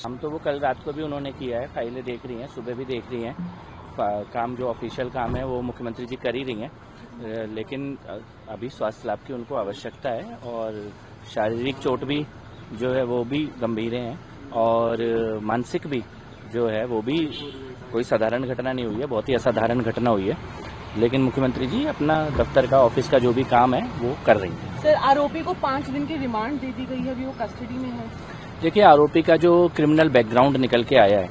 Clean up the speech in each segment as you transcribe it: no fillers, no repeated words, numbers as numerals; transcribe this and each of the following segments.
हम तो वो कल रात को भी उन्होंने किया है, फाइलें देख रही हैं, सुबह भी देख रही हैं। काम जो ऑफिशियल काम है वो मुख्यमंत्री जी कर ही रही हैं, लेकिन अभी स्वास्थ्य लाभ की उनको आवश्यकता है और शारीरिक चोट भी जो है वो भी गंभीर हैं और मानसिक भी जो है वो भी कोई साधारण घटना नहीं हुई है, बहुत ही असाधारण घटना हुई है। लेकिन मुख्यमंत्री जी अपना दफ्तर का, ऑफिस का जो भी काम है वो कर रही हैं। सर, आरोपी को 5 दिन की रिमांड दे दी गई है, अभी वो कस्टडी में है। देखिए, आरोपी का जो क्रिमिनल बैकग्राउंड निकल के आया है,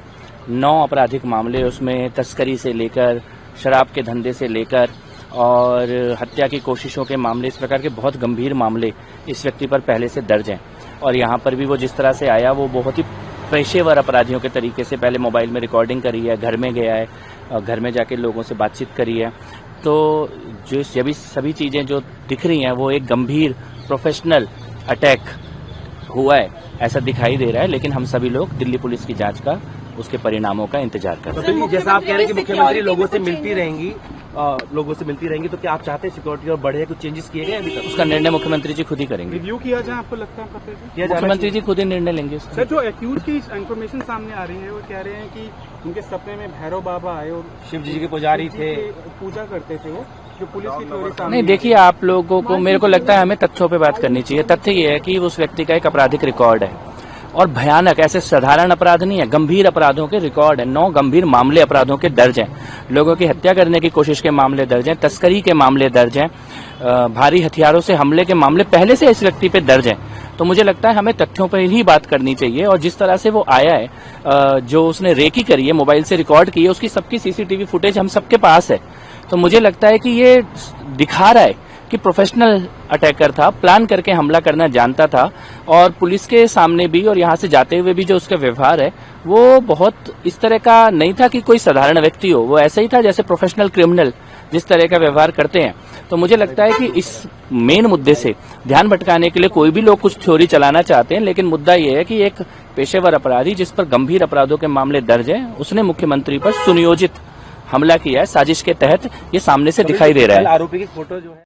9 आपराधिक मामले, उसमें तस्करी से लेकर शराब के धंधे से लेकर और हत्या की कोशिशों के मामले, इस प्रकार के बहुत गंभीर मामले इस व्यक्ति पर पहले से दर्ज हैं। और यहाँ पर भी वो जिस तरह से आया वो बहुत ही पेशेवर अपराधियों के तरीके से पहले मोबाइल में रिकॉर्डिंग करी है, घर में गया है और घर में जाके लोगों से बातचीत करी है। तो जो सभी चीजें जो दिख रही हैं वो एक गंभीर प्रोफेशनल अटैक हुआ है ऐसा दिखाई दे रहा है। लेकिन हम सभी लोग दिल्ली पुलिस की जांच का, उसके परिणामों का इंतजार कर रहे हैं। तो जैसा आप कह रहे हैं कि मुख्यमंत्री लोगों से मिलती रहेंगी, तो क्या आप चाहते हैं सिक्योरिटी और बढ़े, कुछ चेंजेस किए गए अभी तक? उसका निर्णय मुख्यमंत्री जी खुद ही करेंगे। रिव्यू किया जाए, आपको लगता है मुख्यमंत्री जी खुद ही निर्णय लेंगे। सर, जो एक्यूज की इन्फॉर्मेशन सामने आ रही है वो कह रहे हैं कि उनके सपने में भैरव बाबा आए और शिव जी के पुजारी थे, पूजा करते थे वो, जो पुलिस की थ्योरी सामने। नहीं, देखिए, आप लोगों को, मेरे को लगता है हमें तथ्यों पे बात करनी चाहिए। तथ्य ये है कि उस व्यक्ति का एक आपराधिक रिकॉर्ड है और भयानक, ऐसे साधारण अपराध नहीं है, गंभीर अपराधों के रिकॉर्ड है। 9 गंभीर मामले अपराधों के दर्ज हैं, लोगों की हत्या करने की कोशिश के मामले दर्ज हैं, तस्करी के मामले दर्ज हैं, भारी हथियारों से हमले के मामले पहले से इस व्यक्ति पे दर्ज हैं। तो मुझे लगता है हमें तथ्यों पर ही बात करनी चाहिए। और जिस तरह से वो आया है, जो उसने रेकी करी है, मोबाइल से रिकॉर्ड की है, उसकी सबकी सीसीटीवी फुटेज हम सबके पास है। तो मुझे लगता है कि ये दिखा रहा है कि प्रोफेशनल अटैकर था, प्लान करके हमला करना जानता था। और पुलिस के सामने भी और यहाँ से जाते हुए भी जो उसका व्यवहार है वो बहुत इस तरह का नहीं था कि कोई साधारण व्यक्ति हो, वो ऐसा ही था जैसे प्रोफेशनल क्रिमिनल जिस तरह का व्यवहार करते हैं। तो मुझे लगता है कि इस मेन मुद्दे से ध्यान भटकाने के लिए कोई भी लोग कुछ थ्योरी चलाना चाहते हैं, लेकिन मुद्दा ये है कि एक पेशेवर अपराधी जिस पर गंभीर अपराधों के मामले दर्ज हैं, उसने मुख्यमंत्री पर सुनियोजित हमला किया है, साजिश के तहत, ये सामने से दिखाई दे रहा है। आरोपी की फोटो जो है